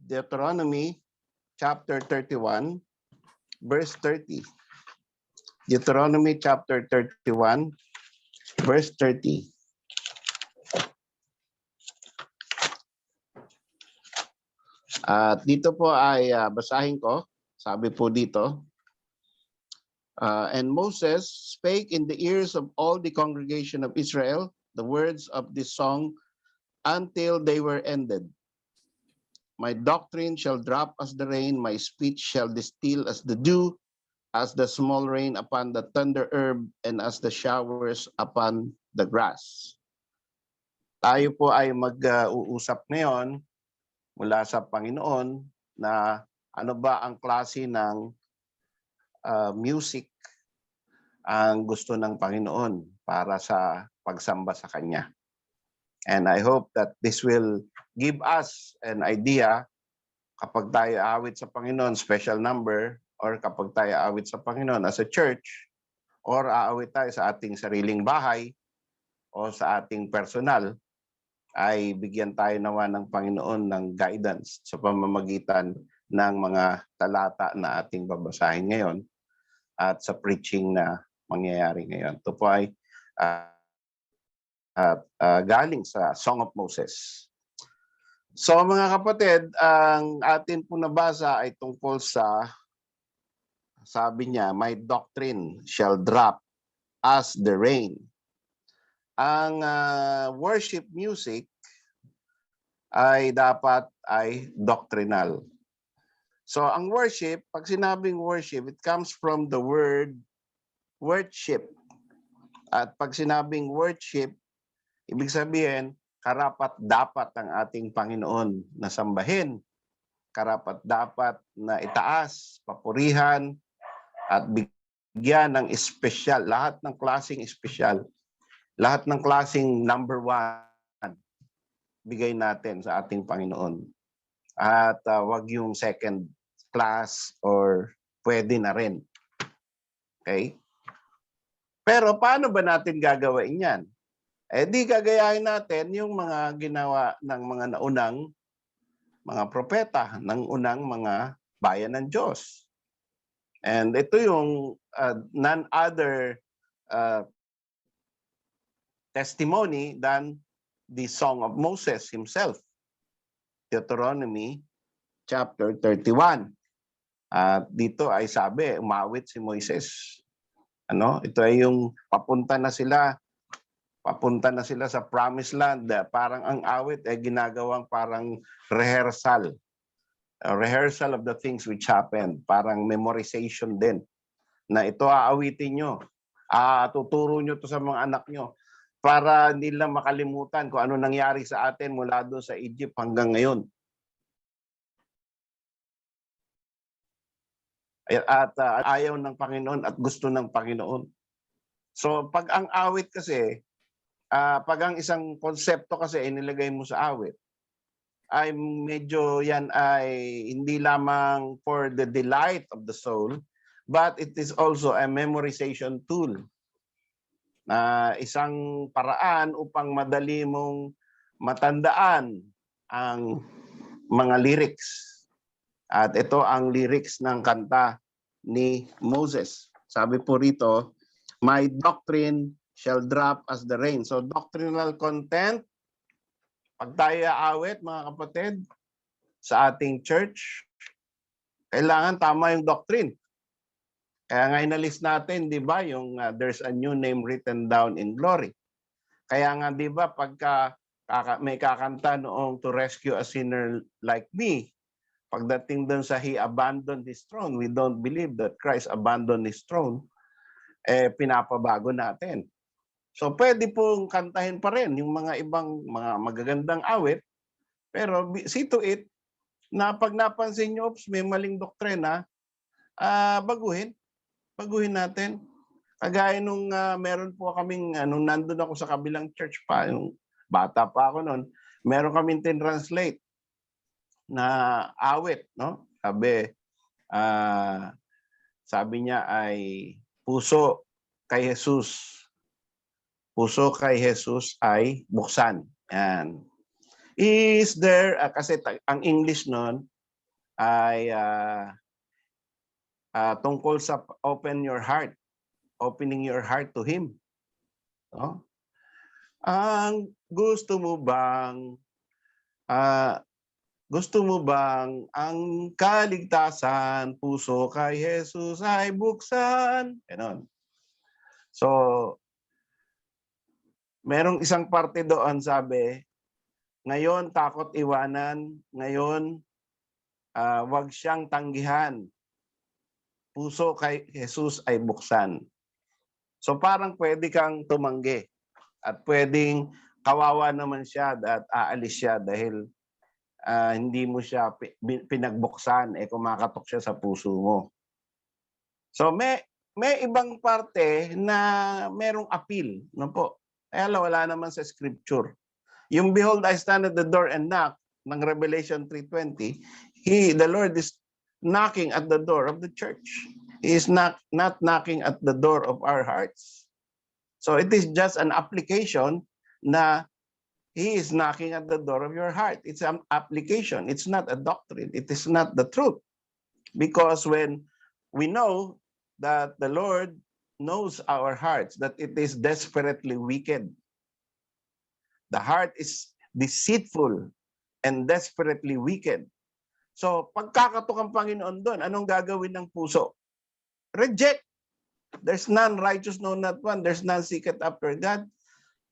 Deuteronomy chapter 31, verse 30. Deuteronomy chapter 31, verse 30. At dito po ay basahin ko. Sabi po dito, and Moses spake in the ears of all the congregation of Israel the words of this song until they were ended. My doctrine shall drop as the rain, my speech shall distill as the dew, as the small rain upon the tender herb, and as the showers upon the grass. Tayo po ay mag-uusap ngayon mula sa Panginoon na ano ba ang klase ng music ang gusto ng Panginoon para sa pagsamba sa Kanya. And I hope that this will give us an idea kapag tayo awit sa Panginoon, special number, or kapag tayo awit sa Panginoon as a church, or aawit tayo sa ating sariling bahay o sa ating personal, ay bigyan tayo nawa ng Panginoon ng guidance sa pamamagitan ng mga talata na ating babasahin ngayon at sa preaching na mangyayari ngayon. Ito po ay galing sa Song of Moses. So mga kapatid, ang atin po nabasa ay tungkol sa, sabi niya, my doctrine shall drop as the rain. Ang worship music ay dapat ay doctrinal. So ang worship, pag sinabing worship, it comes from the word worship. At pag sinabing worship, ibig sabihin, karapat-dapat ang ating Panginoon na sambahin. Karapat-dapat na itaas, papurihan, at bigyan ng espesyal, lahat ng klaseng espesyal. Lahat ng klaseng number one, bigay natin sa ating Panginoon. At wag yung second class or pwede na rin. Okay? Pero paano ba natin gagawin yan? Eh di gagayahin natin yung mga ginawa ng mga naunang mga propeta, ng unang mga bayan ng Diyos. And ito yung none other testimony than the Song of Moses himself. Deuteronomy chapter 31. At dito ay sabi, umawit si Moises. Ito ay yung papunta na sila sa promised land. Parang ang awit ay ginagawang parang rehearsal. A rehearsal of the things which happened. Parang memorization din. Na ito aawitin nyo. Tuturo nyo to sa mga anak nyo. Para hindi lang makalimutan kung ano nangyari sa atin mula doon sa Egypt hanggang ngayon. At ayaw ng Panginoon at gusto ng Panginoon. So pag ang awit kasi, pag ang isang konsepto kasi inilagay mo sa awit, ay medyo yan ay hindi lamang for the delight of the soul, but it is also a memorization tool. Isang paraan upang madali mong matandaan ang mga lyrics. At ito ang lyrics ng kanta ni Moses. Sabi po rito, my doctrine shall drop as the rain. So doctrinal content, pag tayo aawit mga kapatid, sa ating church, kailangan tama yung doctrine. Kaya nga inalis natin, di ba, yung there's a new name written down in glory. Kaya nga, di ba, pagka may kakanta noong to rescue a sinner like me, pagdating doon sa he abandoned his throne, we don't believe that Christ abandoned his throne, pinapabago natin. So pwede pong kantahin pa rin yung mga ibang mga magagandang awit, pero see to it na pag napansin nyo, may maling doktrina, baguhin natin. Kagaya nung meron po kaming, nung nandun ako sa kabilang church pa, yung bata pa ako noon, meron kaming tin-translate na awit, no? Sabi niya ay puso kay Jesus. Puso kay Jesus ay buksan. Yan. Is there, kasi ang English noon, ay tungkol sa opening your heart to Him. No? Ang gusto mo bang ang kaligtasan puso kay Jesus ay buksan? Ganon. So, merong isang parte doon sabi, ngayon takot iwanan, ngayon wag siyang tanggihan. Puso kay Jesus ay buksan. So parang pwede kang tumanggi at pwedeng kawawa naman siya at aalis siya dahil hindi mo siya pinagbuksan, kumakatok siya sa puso mo. So may ibang parte na merong appeal, no po. Kaya wala naman sa scripture. Yung behold, I stand at the door and knock ng Revelation 3:20, the Lord is knocking at the door of the church. He is not knocking at the door of our hearts. So it is just an application na He is knocking at the door of your heart. It's an application. It's not a doctrine. It is not the truth. Because when we know that the Lord knows our hearts, that it is desperately wicked. The heart is deceitful and desperately wicked. So, pagkakatok ang Panginoon doon, anong gagawin ng puso? Reject. There's none righteous, no, not one. There's none seeketh after God.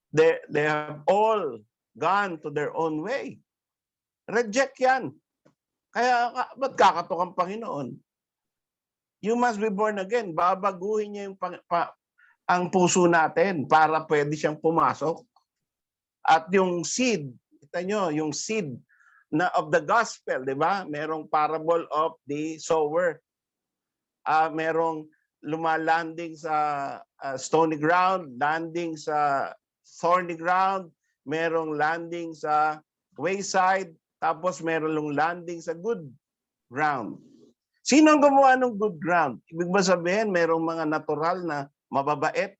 They have all gone to their own way. Reject yan. Kaya, ba't kakatok ang Panginoon? You must be born again. Babaguhin niya yung ang puso natin para pwede siyang pumasok. At yung seed, kita nyo, yung seed na of the gospel, di ba? Merong parable of the sower. Merong lumalanding sa stony ground, landing sa thorny ground, merong landing sa wayside, tapos merong landing sa good ground. Sino ang gumawa ng good ground? Ibig ba sabihin, merong mga natural na mababait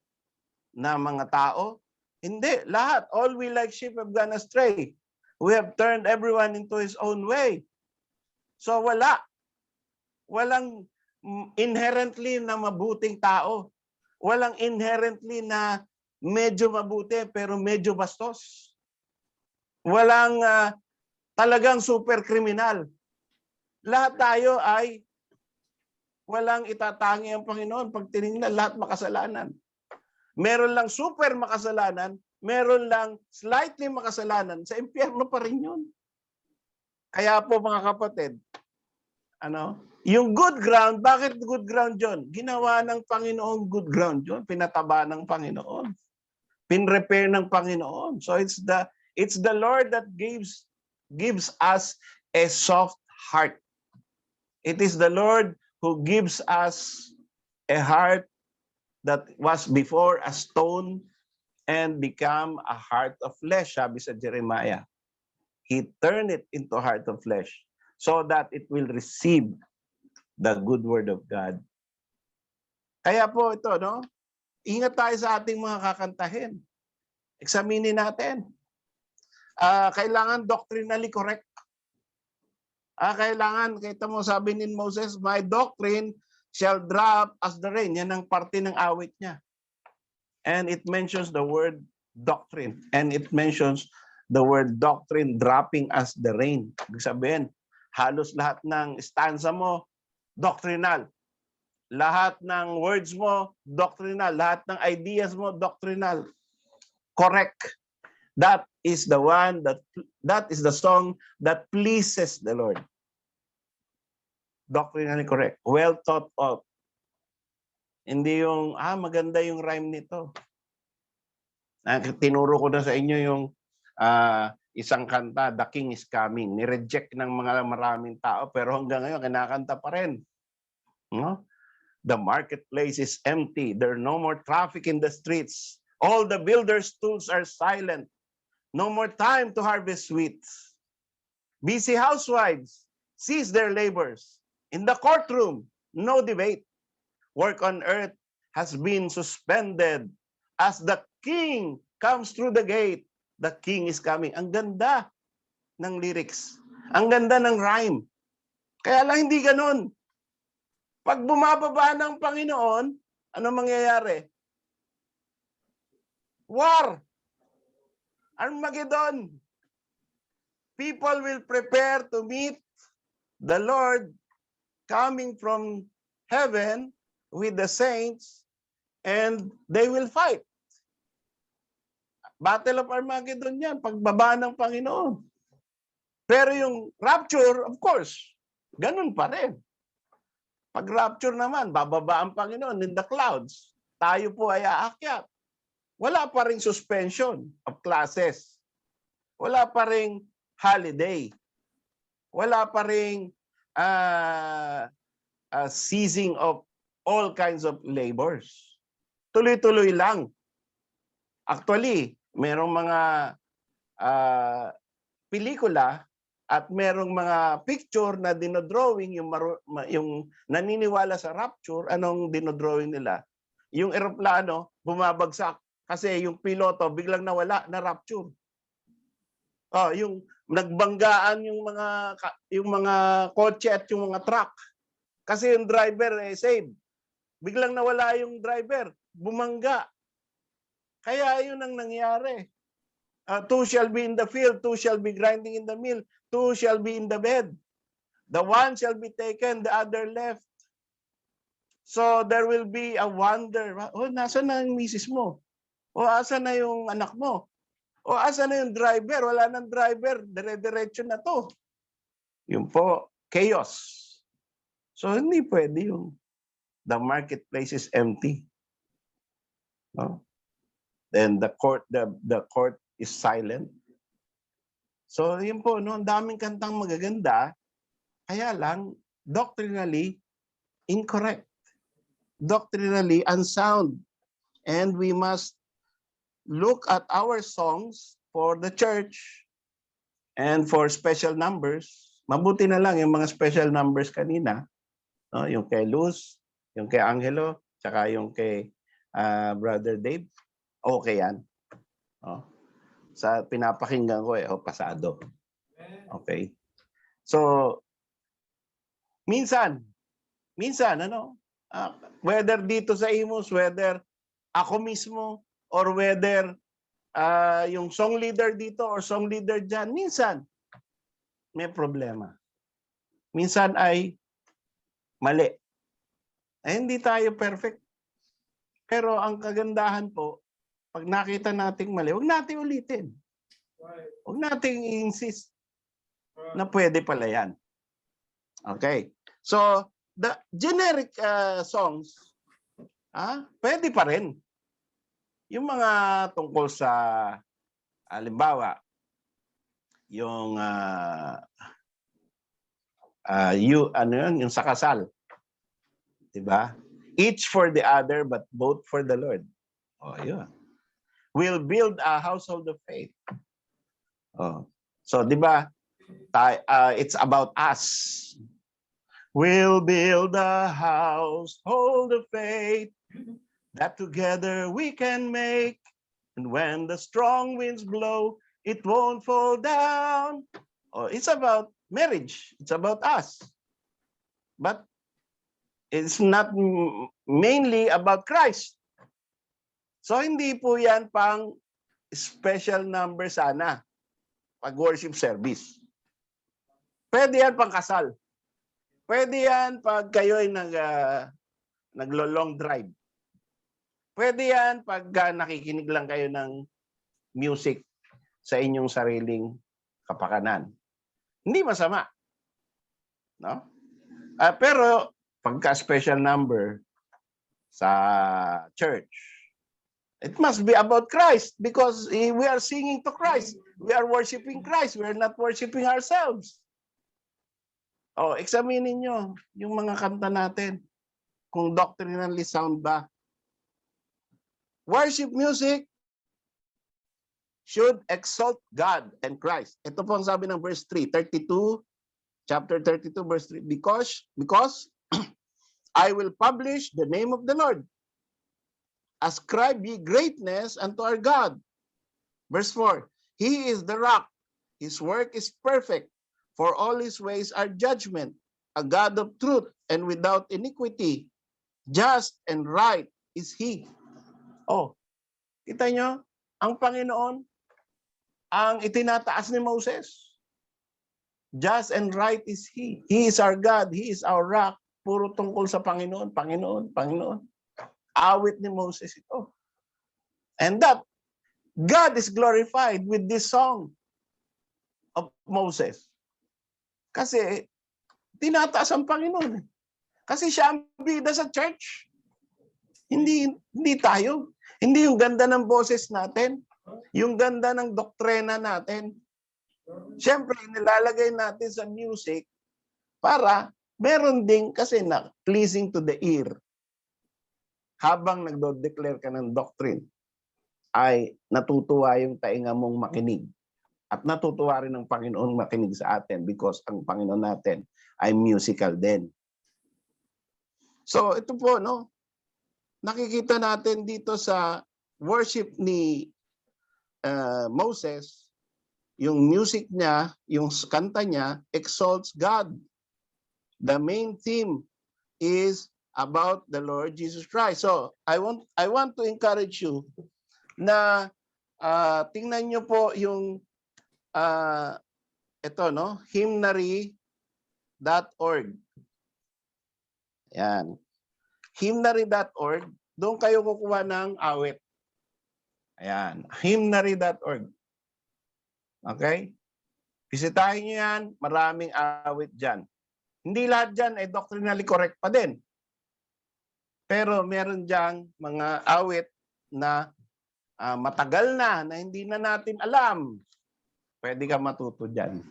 na mga tao? Hindi, lahat. All we like sheep have gone astray. We have turned everyone into his own way. So wala. Walang inherently na mabuting tao. Walang inherently na medyo mabuti pero medyo bastos. Walang talagang super kriminal. Lahat tayo ay walang itatangi ang Panginoon. Pag tinignan, lahat makasalanan. Meron lang super makasalanan, meron lang slightly makasalanan, sa impyerno pa rin yun. Kaya po mga kapatid, yung good ground, bakit good ground yun? Ginawa ng Panginoon good ground yun, pinataba ng Panginoon, pinrepair ng Panginoon. So it's the Lord that gives us a soft heart. It is the Lord who gives us a heart that was before a stone and become a heart of flesh, sabi sa Jeremiah. He turned it into a heart of flesh so that it will receive the good word of God. Kaya po ito, ingat tayo sa ating mga kakantahin. Examinin natin. Kailangan doctrinally correct. Kailangan, kita mo sabi ni Moses, my doctrine shall drop as the rain. Yan ang parte ng awit niya. And it mentions the word doctrine. And it mentions the word doctrine dropping as the rain. Ibig sabihin, halos lahat ng stanza mo, doctrinal. Lahat ng words mo, doctrinal. Lahat ng ideas mo, doctrinal. Correct. That is the song that pleases the Lord. Doctrinally correct. Well thought of. Hindi yung, maganda yung rhyme nito. Tinuro ko na sa inyo yung isang kanta, The King is Coming. Ni-reject ng mga maraming tao, pero hanggang ngayon, kinakanta pa rin. No? The marketplace is empty. There are no more traffic in the streets. All the builders' tools are silent. No more time to harvest wheat. Busy housewives cease their labors. In the courtroom, no debate. Work on earth has been suspended. As the king comes through the gate, the king is coming. Ang ganda ng lyrics. Ang ganda ng rhyme. Kaya lang hindi ganun. Pag bumababa ng Panginoon, ano mangyayari? War. Armageddon. People will prepare to meet the Lord coming from heaven with the saints, and they will fight. Battle of Armageddon yan, pagbaba ng Panginoon. Pero yung rapture, of course, ganun pa rin. Pag rapture naman, bababa ang Panginoon in the clouds. Tayo po ay aakyat. Wala pa ring suspension of classes. Wala pa ring holiday. Wala pa ring ceasing of all kinds of labors. Tuloy-tuloy lang. Actually, merong mga pelikula at merong mga picture na dinodrawing yung naniniwala sa rapture. Anong dinodrawing nila? Yung eroplano bumabagsak kasi yung piloto biglang nawala na rapture. Oh, yung nagbanggaan yung mga kotse at yung mga truck. Kasi yung driver saved. Biglang nawala yung driver, bumangga. Kaya yun ang nangyari. Two shall be in the field, two shall be grinding in the mill, two shall be in the bed. The one shall be taken, the other left. So there will be a wonder. Oh, nasa na yung misis mo? O asa na yung anak mo? O asa na yung driver? Wala nang driver. Dire-diretso na to. Yun po, chaos. So hindi pwede yung the marketplace is empty. No? Then the court is silent. So yun po, no, ang daming kantang magaganda, kaya lang doctrinally incorrect. Doctrinally unsound. And we must look at our songs for the church and for special numbers. Mabuti na lang yung mga special numbers kanina, no? Yung kay Luz, yung kay Angelo, tsaka yung kay Brother Dave. Okay yan. Oh. Sa pinapakinggan ko pasado. Okay. So, minsan, ano, whether dito sa Imus, whether ako mismo, or whether yung song leader dito or song leader dyan, minsan may problema. Minsan ay mali. Hindi tayo perfect. Pero ang kagandahan po, pag nakita nating mali, huwag natin ulitin. Huwag nating i-insist na pwede pala yan. Okay. So, the generic songs, pwede pa rin. Yung mga tungkol sa, halimbawa, yung yung sa kasal. Diba? Each for the other, but both for the Lord. Oh, yun. We'll build a household of faith. Oh. So, diba? It's about us. We'll build a household of faith that together we can make. And when the strong winds blow, it won't fall down. Oh, it's about marriage. It's about us. But it's not mainly about Christ. So hindi po yan pang special number sana pag worship service. Pwede yan pang kasal. Pwede yan pag kayo ay naglo-long drive. Pwede yan pag nakikinig lang kayo ng music sa inyong sariling kapakanan. Hindi masama. No? Pero pagka special number sa church, it must be about Christ because we are singing to Christ. We are worshiping Christ. We are not worshiping ourselves. Oh, examinin nyo yung mga kanta natin kung doctrinally sound ba. Worship music should exalt God and Christ. Ito po ang sabi ng verse 3, chapter 32, verse 3. Because I will publish the name of the Lord. Ascribe ye greatness unto our God. Verse 4, He is the rock. His work is perfect. For all his ways are judgment. a God of truth and without iniquity. Just and right is He. Oh, kita nyo, ang Panginoon, ang itinataas ni Moses. Just and right is He. He is our God. He is our rock. Puro tungkol sa Panginoon, Panginoon, Panginoon. Awit ni Moses ito. And that God is glorified with this song of Moses. Kasi tinataas ang Panginoon. Kasi siya ang bida sa church. Hindi tayo. Hindi yung ganda ng boses natin. Yung ganda ng doktrina natin. Siyempre, nilalagay natin sa music para meron ding kasi na pleasing to the ear. Habang nagdo-declare ka ng doctrine, ay natutuwa yung tainga mong makinig. At natutuwa rin ang Panginoon makinig sa atin because ang Panginoon natin ay musical din. So ito po, no? Nakikita natin dito sa worship ni Moses, yung music niya, yung kanta niya, exalts God. The main theme is about the Lord Jesus Christ. So I want to encourage you na tingnan nyo po yung ito, no? hymnary.org. Yan. hymnary.org. Doon kayo kukuha ng awit. Ayan. hymnary.org. Okay? Bisitahin nyo yan. Maraming awit dyan. Hindi lahat dyan ay doctrinally correct pa din. Pero meron dyan mga awit na matagal na hindi na natin alam. Pwede ka matuto dyan.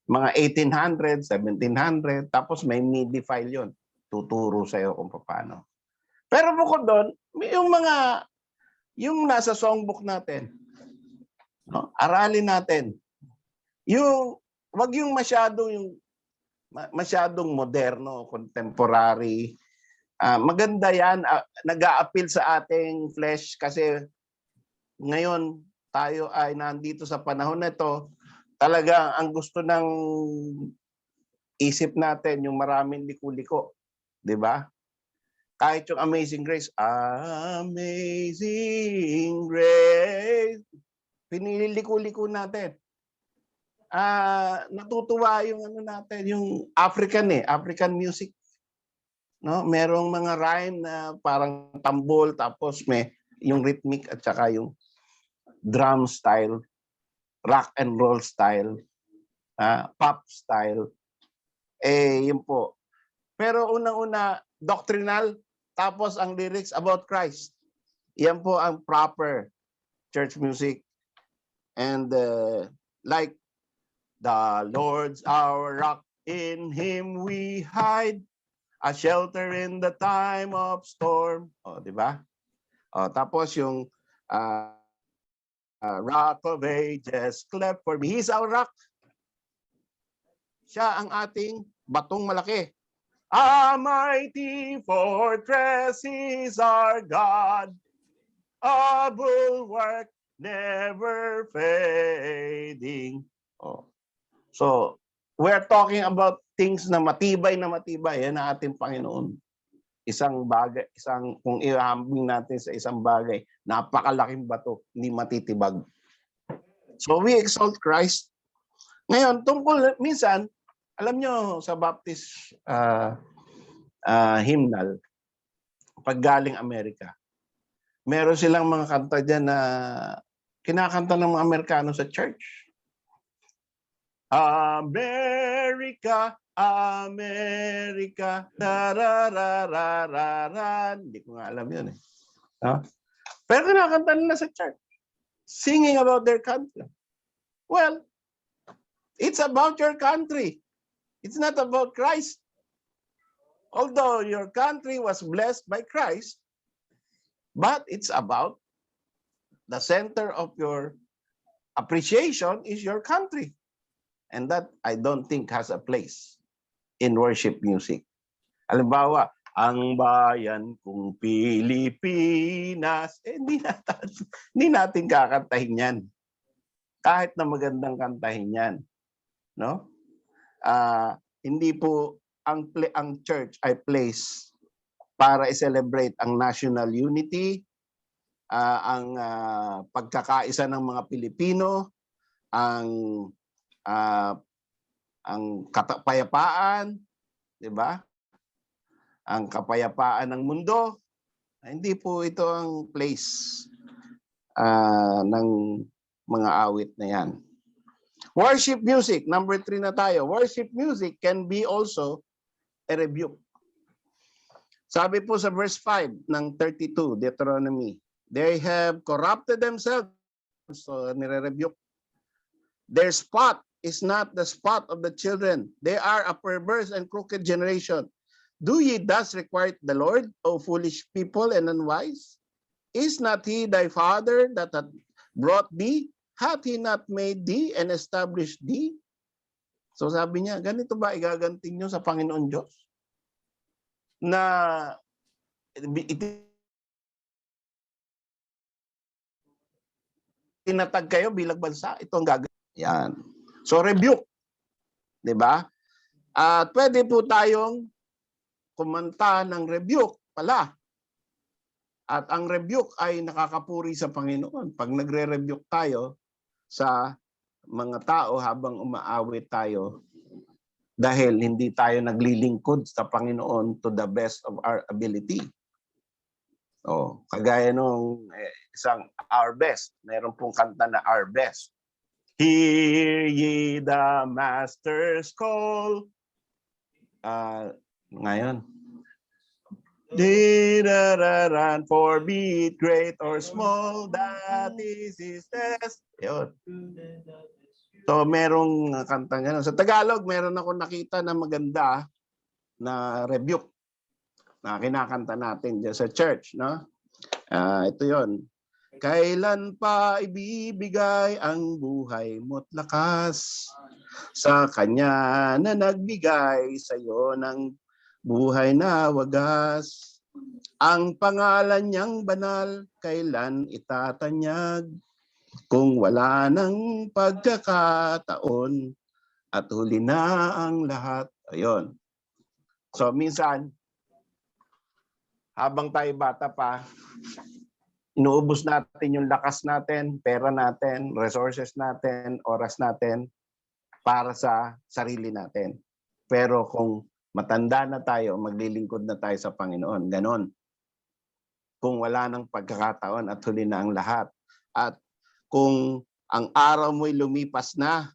Mga 1800, 1700, tapos may MIDI file yon. Tuturo sa'yo kung paano. Pero bukod doon, yung nasa songbook natin, no? Aralin natin. Wag yung masyadong moderno, contemporary. Maganda yan. Nag-a-appeal sa ating flesh kasi ngayon tayo ay nandito sa panahon na ito, talaga ang gusto ng isip natin yung maraming liko-liko. 'Di ba? Kahit yung Amazing Grace, Amazing Grace, pinililiko-liko natin. Natutuwa yung natin, yung African music. No, merong mga rhyme na parang tambol tapos may yung rhythmic at saka yung drum style, rock and roll style, pop style. Yun po. Pero unang-una, doctrinal, tapos ang lyrics about Christ. Yan po ang proper church music. And like, the Lord's our rock, in Him we hide, a shelter in the time of storm. Di ba? Tapos yung Rock of Ages, cleft for me. He's our rock. Siya ang ating batong malaki. A mighty fortress is our God, a bulwark never fading. So, we're talking about things na matibay. Yan ang ating Panginoon. Isang bagay, kung ihambing natin sa isang bagay, napakalaking bato, hindi matitibag. So we exalt Christ. Ngayon, minsan, alam nyo, sa Baptist hymnal, pag galing Amerika, meron silang mga kanta dyan na kinakanta ng mga Amerikano sa church. America, America, tarararararan. Hindi ko nga alam yun eh. Pero kinakanta nila sa church. Singing about their country. Well, it's about your country. It's not about Christ. Although your country was blessed by Christ, but it's about the center of your appreciation is your country. And that I don't think has a place in worship music. Halimbawa, ang bayan kong Pilipinas, hindi natin kakantahin yan. Kahit na magandang kantahin yan. No? Hindi po ang church ay place para i-celebrate ang national unity, ang pagkakaisa ng mga Pilipino, ang kapayapaan, 'di ba? Ang kapayapaan ng mundo. Hindi po ito ang place ng mga awit na yan. Worship music, number 3 na tayo. Worship music can be also a rebuke. Sabi po sa verse 5 ng 32, Deuteronomy, they have corrupted themselves. So, nire-rebuke. Their spot is not the spot of the children. They are a perverse and crooked generation. Do ye thus require the Lord, O foolish people and unwise? Is not he thy father that hath brought thee? Hath he not made thee and established thee? So sabi niya, ganito ba igaganting nyo sa Panginoon Diyos? Na tinatag kayo bilang bansa, ito ang gagawin. Yan. So rebuke. 'Di ba? At pwede po tayong kumanta ng rebuke pala. At ang rebuke ay nakakapuri sa Panginoon. Pag nagre-rebuke tayo sa mga tao habang umaawit tayo dahil hindi tayo naglilingkod sa Panginoon to the best of our ability. Oh, kagaya nung isang Our Best. Meron pong kanta na Our Best. Hear ye the Master's call. Ngayon. For be it great or small, that is his test. Yun. So, merong kanta nga. Sa Tagalog, meron ako nakita na maganda na rebuke na kinakanta natin dyan sa church. No? Ito yon. Kailan pa ibibigay ang buhay mo't lakas sa Kanya na nagbigay sa iyo ng buhay na wagas? Ang pangalan niyang banal, kailan itatanyag? Kung wala ng pagkakataon at huli na ang lahat. Ayun. So minsan, habang tayo bata pa, inuubos natin yung lakas natin, pera natin, resources natin, oras natin para sa sarili natin. Pero kung matanda na tayo, maglilingkod na tayo sa Panginoon. Ganon. Kung wala ng pagkakataon at huli na ang lahat. At kung ang araw mo'y lumipas na,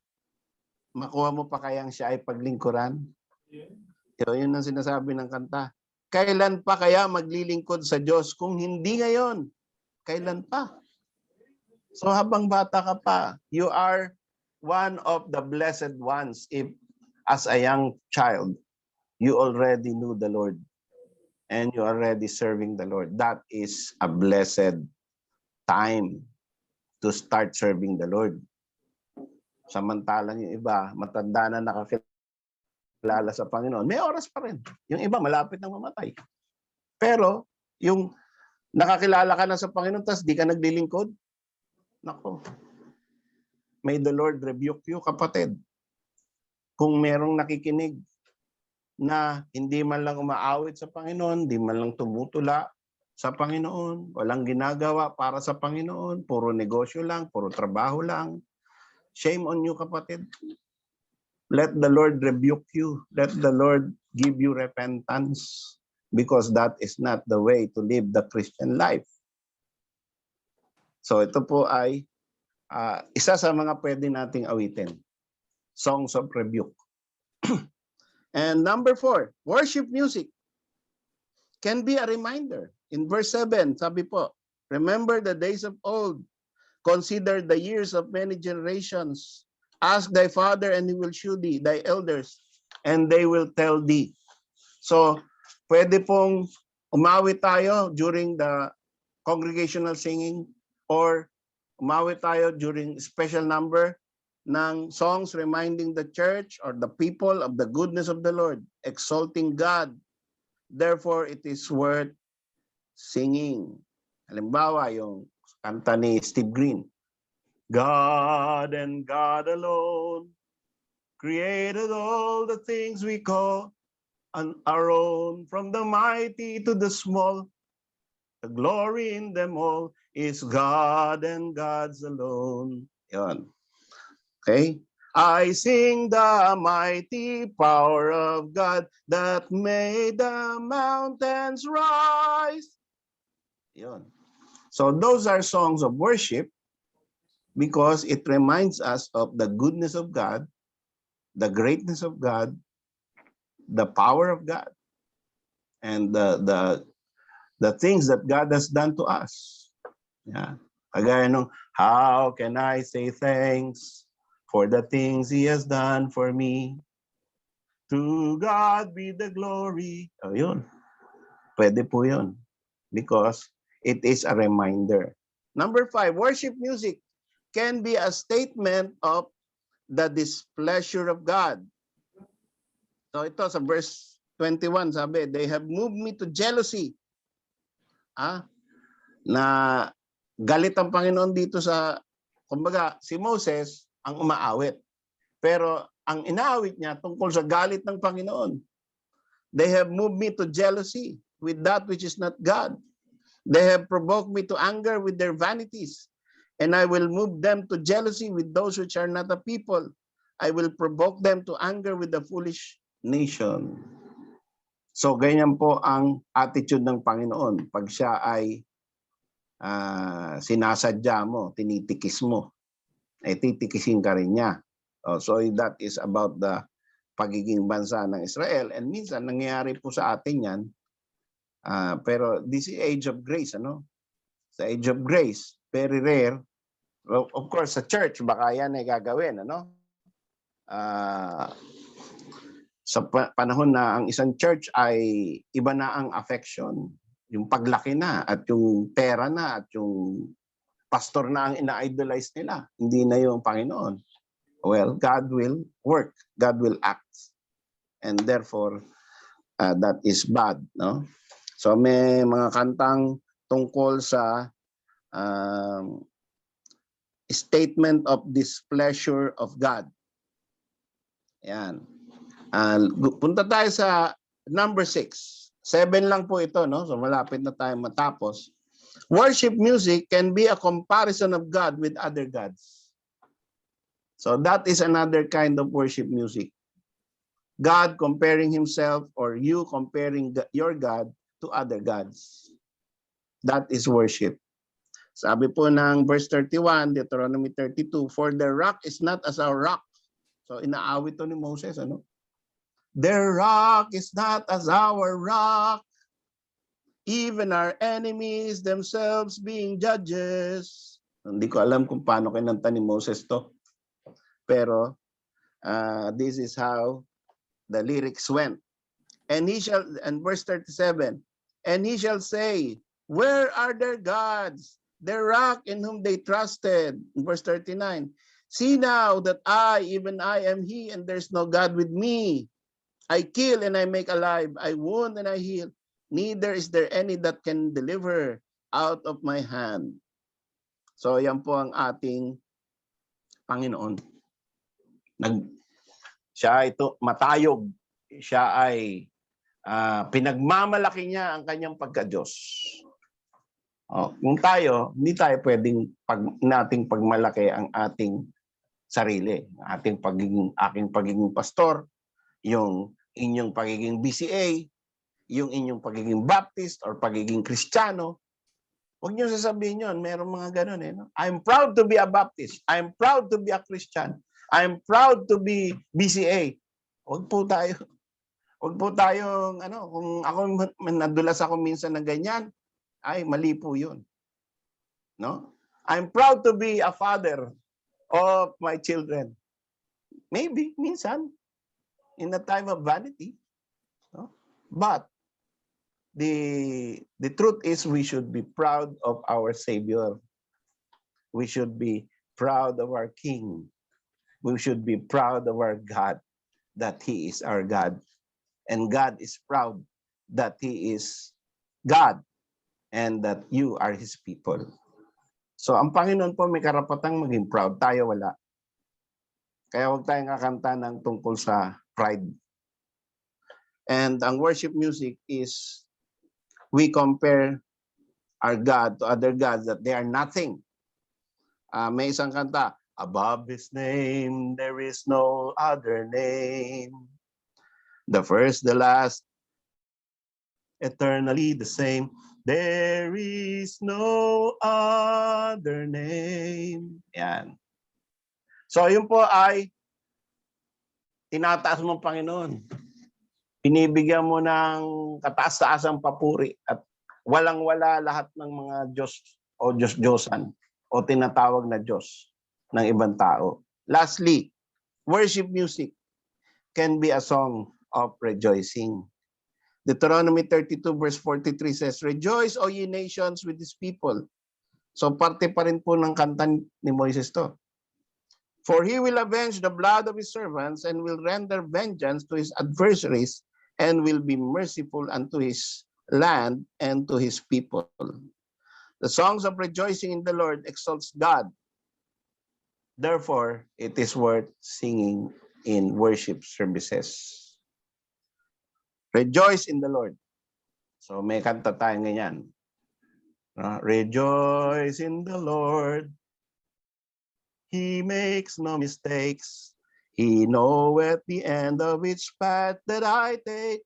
makuha mo pa kayang siya ay paglingkuran? Yun ang sinasabi ng kanta. Kailan pa kaya maglilingkod sa Diyos kung hindi ngayon? Kailan pa? So habang bata ka pa, you are one of the blessed ones. If as a young child, you already knew the Lord and you are already serving the Lord. That is a blessed time to start serving the Lord. Samantalang yung iba, matanda na nakakilala sa Panginoon, may oras pa rin. Yung iba, malapit na mamatay. Pero, yung nakakilala ka na sa Panginoon, tas di ka naglilingkod, nako, may the Lord rebuke you, kapatid. Kung merong nakikinig na hindi man lang umaawit sa Panginoon, hindi man lang tumutula sa Panginoon, walang ginagawa para sa Panginoon, puro negosyo lang, puro trabaho lang. Shame on you, kapatid. Let the Lord rebuke you. Let the Lord give you repentance, because that is not the way to live the Christian life. So ito po ay isa sa mga pwede nating awitin. Songs of rebuke. And number 4, worship music can be a reminder. In verse 7, sabi po, remember the days of old. Consider the years of many generations. Ask thy father and he will shew thee, thy elders, and they will tell thee. So, pwede pong umawit tayo during the congregational singing or umawit tayo during special number ng songs reminding the church or the people of the goodness of the Lord, exalting God. Therefore, it is worth singing. Halimbawa, yung kanta ni Steve Green. God and God alone created all the things we call on our own, from the mighty to the small, the glory in them all is God and God's alone. Yun. Okay? I sing the mighty power of God that made the mountains rise. Yun. So those are songs of worship because it reminds us of the goodness of God, the greatness of God, the power of God, and the things that God has done to us. Yeah. Kagaya nung, how can I say thanks for the things He has done for me? To God be the glory. Oh, yun. Pwede po yun. Because it is a reminder. Number 5, worship music can be a statement of the displeasure of God. So ito sa verse 21, sabi, they have moved me to jealousy. Na galit ang Panginoon dito sa, kumbaga, si Moses ang umaawit. Pero ang inaawit niya tungkol sa galit ng Panginoon. They have moved me to jealousy with that which is not God. They have provoked me to anger with their vanities. And I will move them to jealousy with those which are not a people. I will provoke them to anger with the foolish nation. So ganyan po ang attitude ng Panginoon. Pag siya ay sinasadya mo, tinitikis mo, titikisin ka rin niya. So that is about the pagiging bansa ng Israel. And minsan, nangyayari po sa atin yan. Pero this is age of grace, ano? Sa age of grace, very rare. Well, of course, sa church, baka yan ay gagawin, ano? Sa panahon na ang isang church ay iba na ang affection, yung paglaki na at yung pera na at yung pastor na ang ina-idolize nila, hindi na yung Panginoon. Well, God will work, God will act. And therefore, that is bad, no? So may mga kantang tungkol sa statement of displeasure of God. Yan. Punta tayo sa number 6. 7 lang po ito, no? So malapit na tayo matapos. Worship music can be a comparison of God with other gods. So that is another kind of worship music. God comparing himself or you comparing your God to other gods. That is worship. Sabi po ng verse 31, Deuteronomy 32, for the rock is not as our rock. So inaawit to ni Moses, ano? The rock is not as our rock, even our enemies themselves being judges. Hindi ko alam kung paano kinanta ni Moses to. Pero this is how the lyrics went. And he shall, and verse 37, and he shall say, where are their gods, the rock in whom they trusted? Verse 39, see now that I, even I am he, and there's no God with me. I kill and I make alive, I wound and I heal. Neither is there any that can deliver out of my hand. So yan po ang ating Panginoon. Siya ito matayog. Siya ay pinagmamalaki niya ang kanyang pagka-Diyos. Kung tayo, hindi tayo pwedeng nating pagmalaki ang ating sarili. Aking pagiging pastor, yung inyong pagiging BCA, yung inyong pagiging Baptist or pagiging Kristiyano. Huwag niyo sasabihin yun. Merong mga ganun eh. No? I'm proud to be a Baptist. I'm proud to be a Christian. I'm proud to be BCA. Huwag po tayong, kung ako nadulas ako minsan na ganyan, ay mali po yun. No? I'm proud to be a father of my children. Maybe, minsan, in a time of vanity. No? But, the truth is we should be proud of our Savior. We should be proud of our King. We should be proud of our God, that He is our God. And God is proud that He is God and that you are His people. So ang Panginoon po may karapatang maging proud. Tayo wala. Kaya huwag tayong kakanta ng tungkol sa pride. And ang worship music is we compare our God to other gods that they are nothing. May isang kanta, above His name, there is no other name. The first, the last, eternally the same. There is no other name. Yan. So yun po ay tinataas mo, Panginoon. Binibigyan mo ng kataas-taasang papuri at walang-wala lahat ng mga Diyos o Diyos-Diyosan o tinatawag na Diyos ng ibang tao. Lastly, worship music can be a song of rejoicing. Deuteronomy 32 verse 43 says, "Rejoice, O ye nations, with His people." So parte pa rin po ng kanta ni Moises to. "For He will avenge the blood of His servants and will render vengeance to His adversaries and will be merciful unto His land and to His people." The songs of rejoicing in the Lord exalts God. Therefore, it is worth singing in worship services. Rejoice in the Lord. So may kanta tayo ganyan. Rejoice in the Lord. He makes no mistakes. He knoweth the end of each path that I take.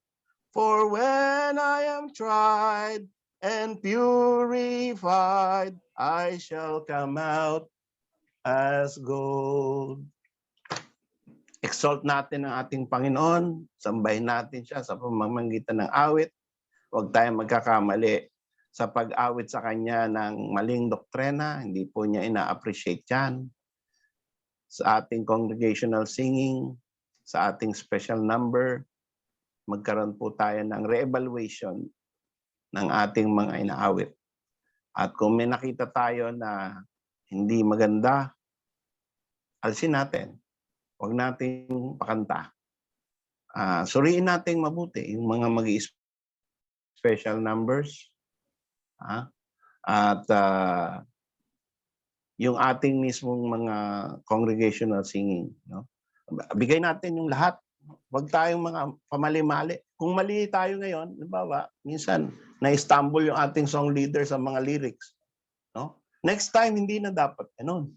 For when I am tried and purified, I shall come out as gold. Exalt natin ang ating Panginoon, sambahin natin siya sa pamamagitan ng awit. Huwag tayong magkakamali sa pag-awit sa Kanya ng maling doktrina. Hindi po niya ina-appreciate yan. Sa ating congregational singing, sa ating special number, magkaroon po tayo ng re-evaluation ng ating mga inaawit. At kung may nakita tayo na hindi maganda, alisin natin. Huwag nating pakanta. Suriin natin mabuti yung mga special numbers. At yung ating mismong mga congregational singing. No? Bigay natin yung lahat. Huwag tayong mga pamali-mali. Kung mali tayo ngayon, halimbawa, minsan na-stumble yung ating song leader sa mga lyrics. No? Next time, hindi na dapat ganun.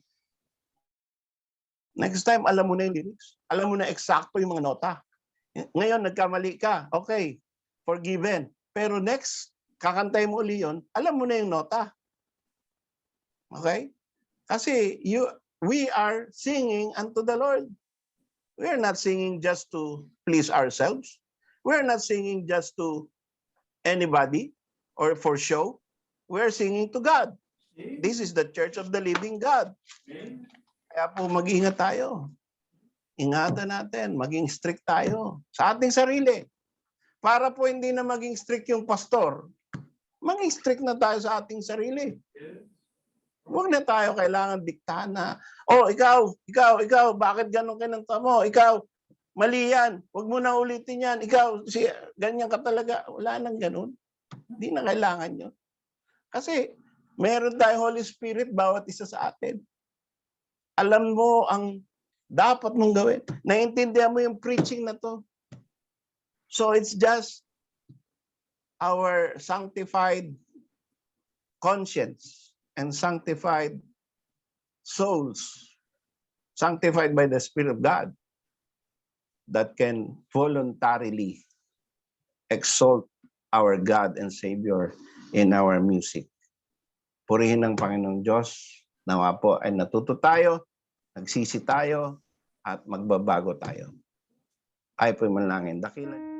Next time, alam mo na yung lyrics. Alam mo na eksakto yung mga nota. Ngayon, nagkamali ka. Okay, forgiven. Pero next, kakantay mo uli yun, alam mo na yung nota. Okay? Kasi we are singing unto the Lord. We are not singing just to please ourselves. We are not singing just to anybody or for show. We are singing to God. This is the church of the living God. Kaya po mag-ingat tayo. Ingatan natin, maging strict tayo sa ating sarili. Para po hindi na maging strict yung pastor, maging strict na tayo sa ating sarili. Huwag na tayo kailangan diktahan na, ikaw, bakit ganun kinanta mo? Ikaw, mali yan. Huwag mo na ulitin yan. Ikaw, ganyan ka talaga. Wala nang ganun. Hindi na kailangan yun. Kasi meron tayong Holy Spirit bawat isa sa atin. Alam mo ang dapat mong gawin. Naiintindihan mo yung preaching na to. So it's just our sanctified conscience and sanctified souls, sanctified by the Spirit of God, that can voluntarily exalt our God and Savior in our music. Purihin ng Panginoong Diyos. Nawa po ay natuto tayo, nagsisi tayo, at magbabago tayo. Ay po manalangin. Dakilan.